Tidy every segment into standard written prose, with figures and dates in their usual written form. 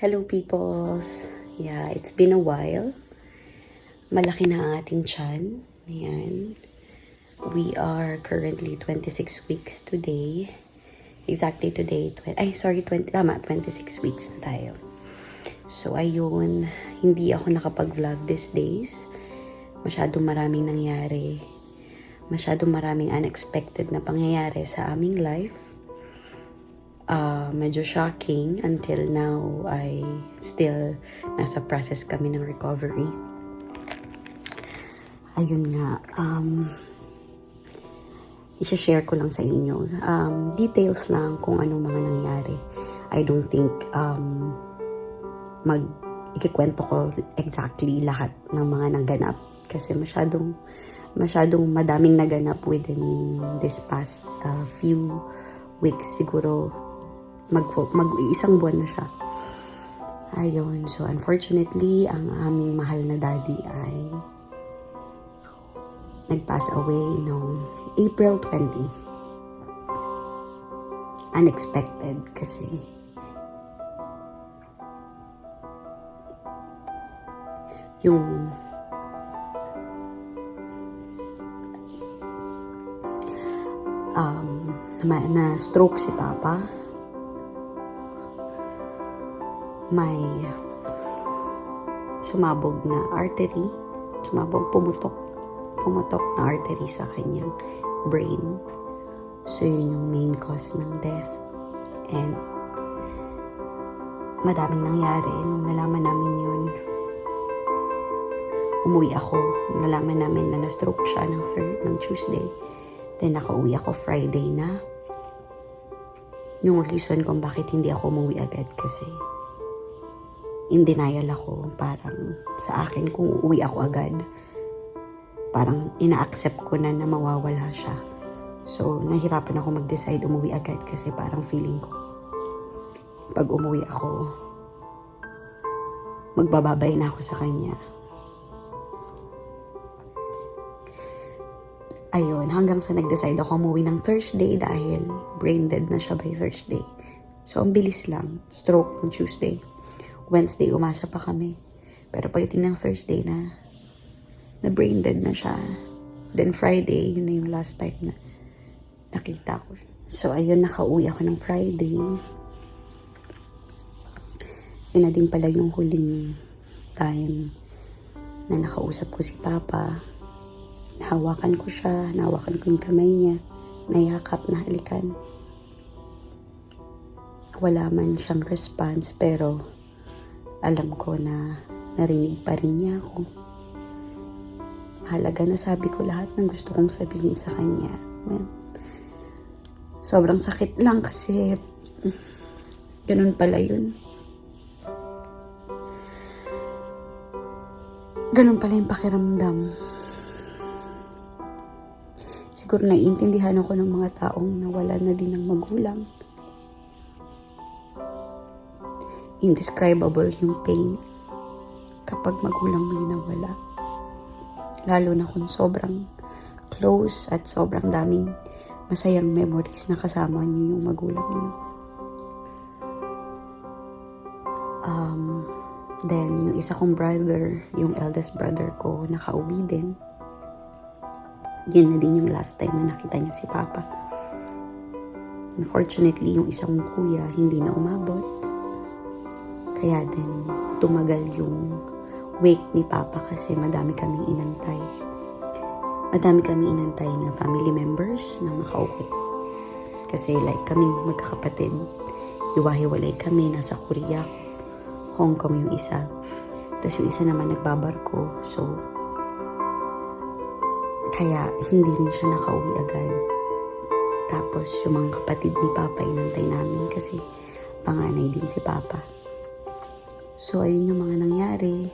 Hello peoples! Yeah, it's been a while. Malaki na ang ating tiyan. Ayan. We are currently 26 weeks today. Exactly today. 26 weeks na tayo. So ayun, hindi ako nakapag-vlog these days. Masyadong maraming nangyari. Masyadong maraming unexpected na pangyayari sa aming life. Medyo shocking. Until now, ay still nasa process kami ng recovery. Ayun nga, i-share ko lang sa inyo. Details lang kung anong mga nangyari. I don't think ikikwento ko exactly lahat ng mga naganap. Kasi masyadong madaming naganap within this past few weeks. Siguro mag-iisang buwan na siya. Ayun, so unfortunately, ang aming mahal na daddy ay nag-pass away noong April 20. Unexpected kasi yung na stroke si Papa. May sumabog na artery, pumutok na artery sa kanyang brain. So yun yung main cause ng death. And madaming nangyari nung nalaman namin yun. Umuwi ako, nalaman namin na na-stroke siya ng Tuesday. Then nakauwi ako Friday na. Yung reason kung bakit hindi ako umuwi agad kasi in denial ako. Parang sa akin kung uuwi ako agad, parang ina-accept ko na mawawala siya. So nahirapan ako mag-decide umuwi agad kasi parang feeling ko pag umuwi ako, magbababay na ako sa kanya. Ayun, hanggang sa nag-decide ako umuwi ng Thursday dahil brain dead na siya by Thursday. So ang bilis lang, stroke ng Tuesday. Wednesday, umasa pa kami. Pero pagdating ng Thursday na brain dead na siya. Then Friday, yun na yung last time na nakita ko. So ayun, nakauwi ako ng Friday. Yun na din pala yung huling time na nakausap ko si Papa. Nahawakan ko siya, nahawakan ko yung kamay niya, nayakap, nahalikan. Wala man siyang response, pero alam ko na narinig pa rin niya ako. Mahalaga na sabi ko lahat ng gusto kong sabihin sa kanya. Sobrang sakit lang kasi ganun pala yun. Ganun pala yung pakiramdam. Siguro naiintindihan ako ng mga taong nawala na din ng magulang. Indescribable yung pain kapag magulang mo yung nawala. Lalo na kung sobrang close at sobrang daming masayang memories na kasama niyo yung magulang niyo. Then, yung isa kong brother, yung eldest brother ko, nakauwi din. Yun na din yung last time na nakita niya si Papa. Unfortunately, yung isang kuya hindi na umabot. Kaya din, tumagal yung wake ni Papa kasi madami kaming inantay. Madami kaming inantay na family members na makauwi. Kasi like kaming magkakapatid, iwahiwalay kami, nasa Korea, Hong Kong yung isa. Tapos yung isa naman nagbabarko. So, kaya hindi rin siya nakauwi agad. Tapos yung mga kapatid ni Papa inantay namin kasi panganay din si Papa. So, ayun yung mga nangyari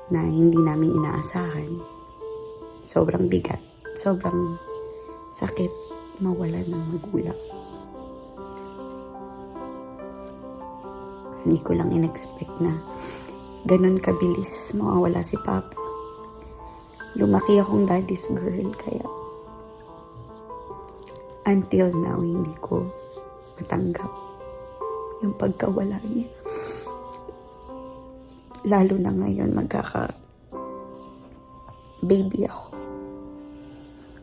na hindi namin inaasahan. Sobrang bigat. Sobrang sakit mawala ng magulang. Hindi ko lang in-expect na ganun kabilis mawawala si Papa. Lumaki akong daddy's girl, kaya until now hindi ko matanggap yung pagkawala niya. Lalo na ngayon magkaka-baby ako.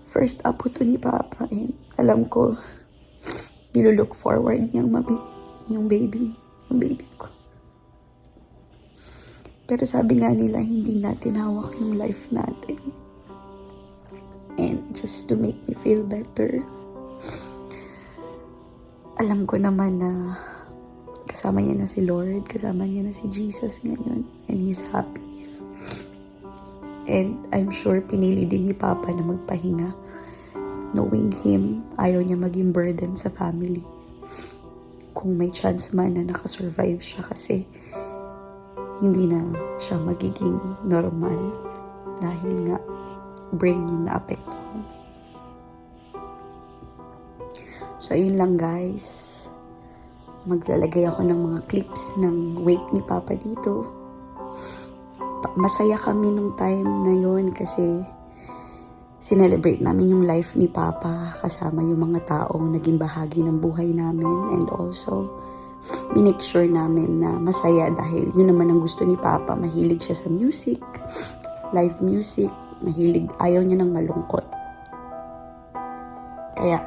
First apo to ni Papa, and alam ko nilulook forward niyang yung baby ko. Pero sabi nga nila, hindi natin hawak yung life natin. And just to make me feel better, alam ko naman na kasama niya na si Lord, kasama niya na si Jesus ngayon, and He's happy. And I'm sure pinili din ni Papa na magpahinga. Knowing Him, ayaw niya maging burden sa family. Kung may chance man na nakasurvive siya kasi hindi na siya magiging normal dahil nga brain yung naapektuhan. So, ayun lang guys. Maglalagay ako ng mga clips ng wake ni Papa dito. Masaya kami nung time na yun kasi sinelebrate namin yung life ni Papa kasama yung mga taong naging bahagi ng buhay namin, and also minake sure namin na masaya dahil yun naman ang gusto ni Papa. Mahilig siya sa music, live music, ayaw niya ng malungkot. Kaya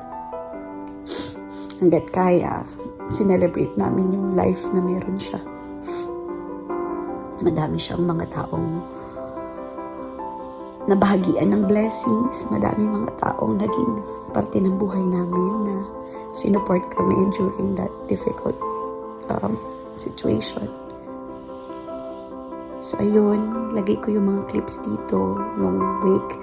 hanggat kaya, sinelebrate namin yung life na meron siya. Madami siyang mga taong nabahagian ng blessings. Madami mga taong naging parte ng buhay namin na sinuport kami during that difficult situation. So ayun, lagay ko yung mga clips dito nung wake.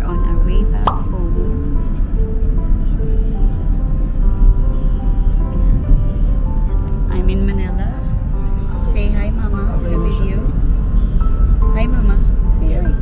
On our way back home. I'm in Manila. Say hi, Mama, for the video. Hi, Mama. Say hi.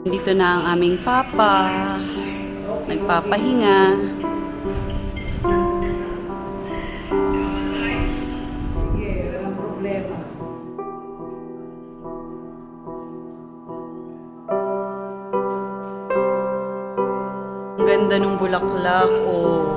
Dito na ang aming papa. Nagpapahinga. Ang ganda ng bulaklak, oh.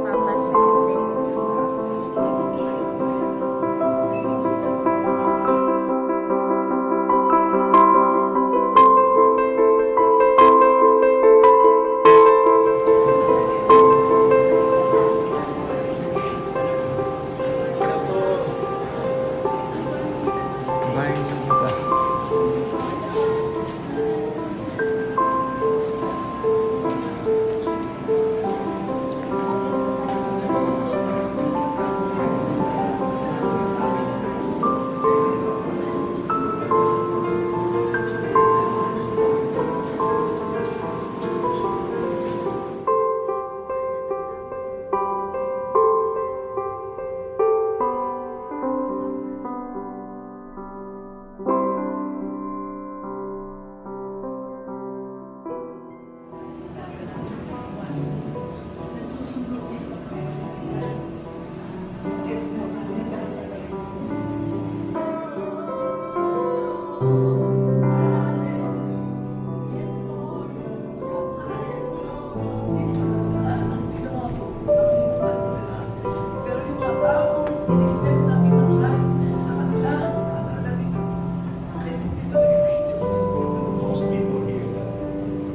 Papa's second day.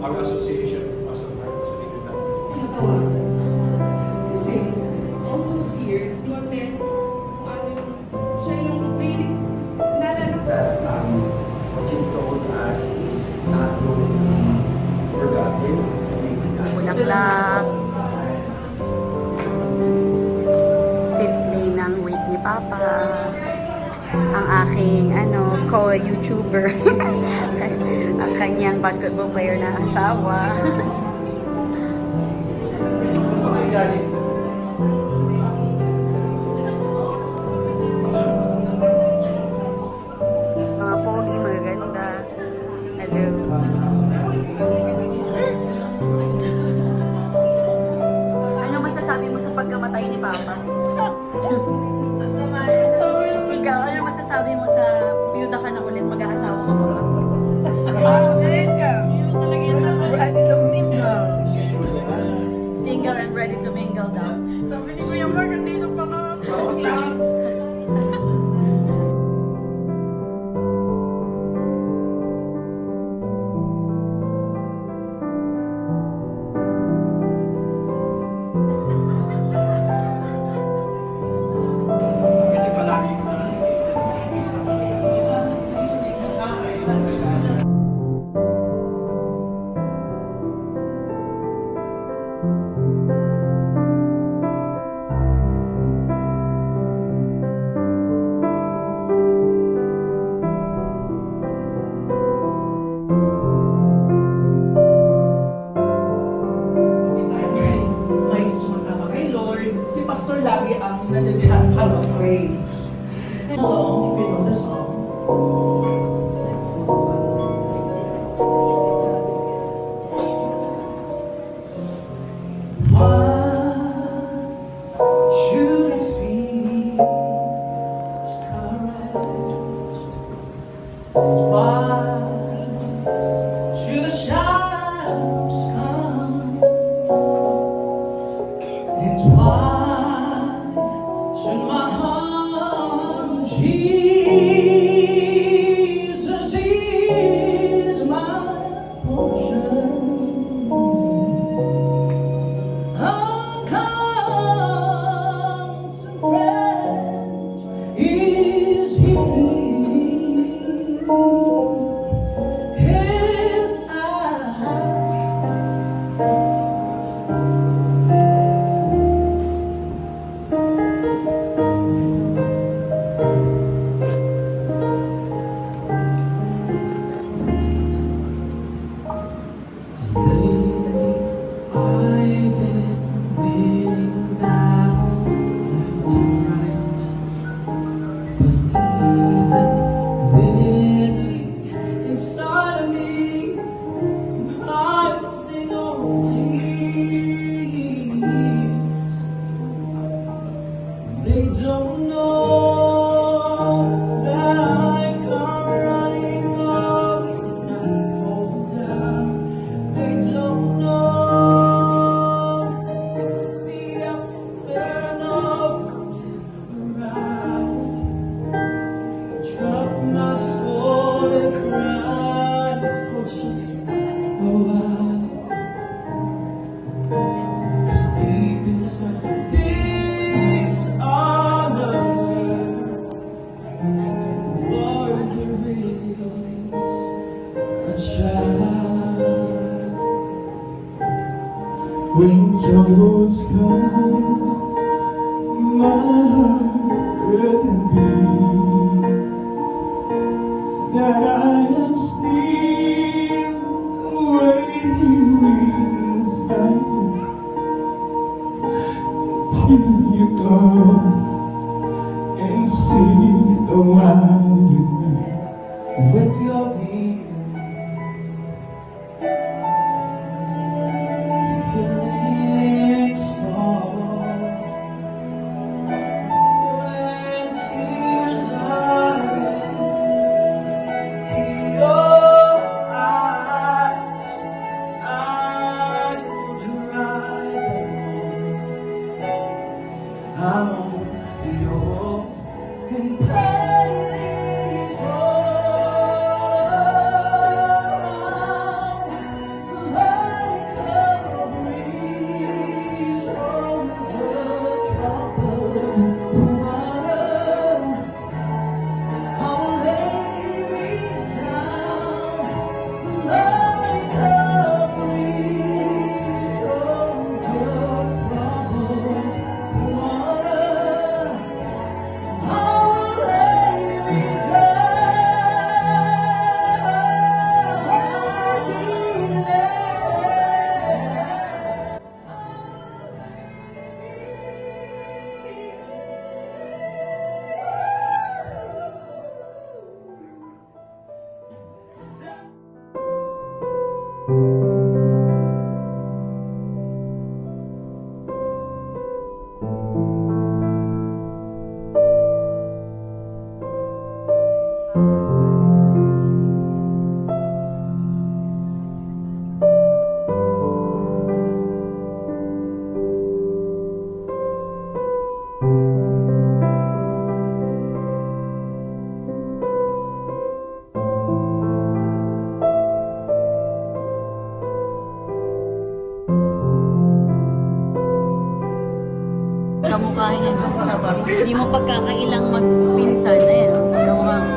Our association was a part of that. Kasi all those years, hotel, siya yung mahilig nalala. That what you told us is not going to be forgotten. Bulaklak. Fifth day ng week ni Papa. Ang aking co-YouTuber. Ang kanyang basketball player na asawa. Mga pogi, magaganda. Hello. Ano masasabi mo sa pagkamatay ni Papa? Ikaw, ano masasabi mo sa biyuda ka na ulit, mag-aasawa ka pa ba? Ready to mingle. Single and ready to mingle daw. Sabi ni Kuya Mark, nandito pa ka. Hindi palagi ko na May sumasama kay Lord. Si Pastor lagi ang nandiyan para pray. Song, if you know the song. Why should I feel discouraged? Why should the shadows come? And why should my heart Oh, cause deep inside this honor, Lord, there is a child. When troubles come, my heart will beat that I am still waiting in silence till you come and see the wild with your being. Feeling small when tears are in your eyes, I will dry them. I'm on yours and please hold like a breeze on the troubled water. I will lay me down like a breeze on the troubled water. I will lay me Kamukha niya. Hindi mo pagkakailang magpinsan. Ayan, kamukha mo.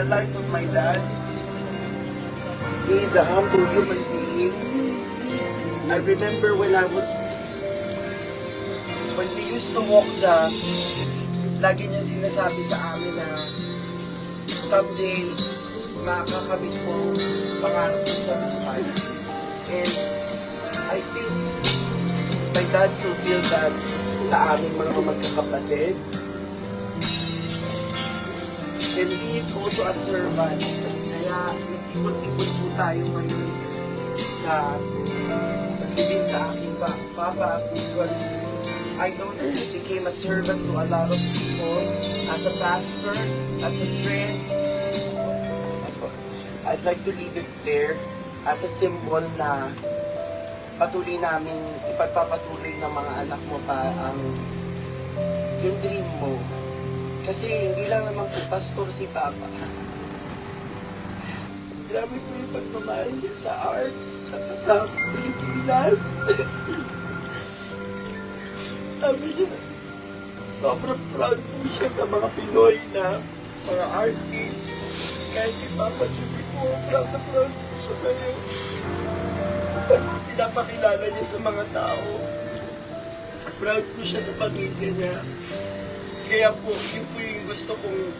The life of my dad. He is a humble human being. I remember when we used to walk lagi niya sinasabi sa amin na someday makakamit ko pangarap ko sa buhay. And I think my dad fulfilled that sa aming mga magkakapatid. And he is also a servant. Kaya nag-ipon-ipon po tayo ngayon sa pagbibig sa aking papa because I know that he became a servant to a lot of people as a pastor, as a friend, I'd like to leave it there as a symbol na patuloy namin ipagpapatuloy ng mga anak mo pa ang yung dream mo. Kasi hindi lang naman po pastor si Papa. Grabe po yung pagmamahal niya sa arts at sa Pilipinas. Sabi niya, sobrang proud po siya sa mga Pinoy na mga artists. Kahit si Papa Jimmy po, proud na proud po siya sa iyo. At pinapakilala niya sa mga tao. Proud po siya sa pamilya niya. Kaya po, yun po yung gusto kong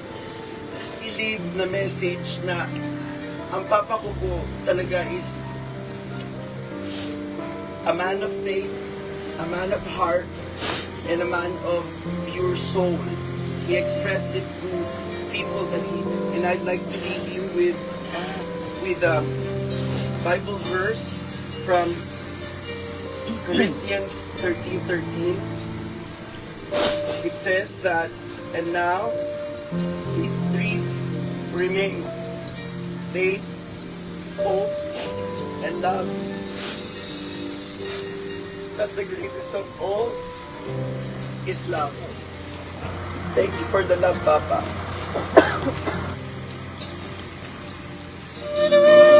i-leave na message na ang papa ko po talaga is a man of faith, a man of heart, and a man of pure soul. He expressed it through people that he, and I'd like to leave you with a Bible verse from Corinthians 13:13. It says that, and now these three remain: faith, hope, and love. But the greatest of all is love. Thank you for the love, Papa. Thank you.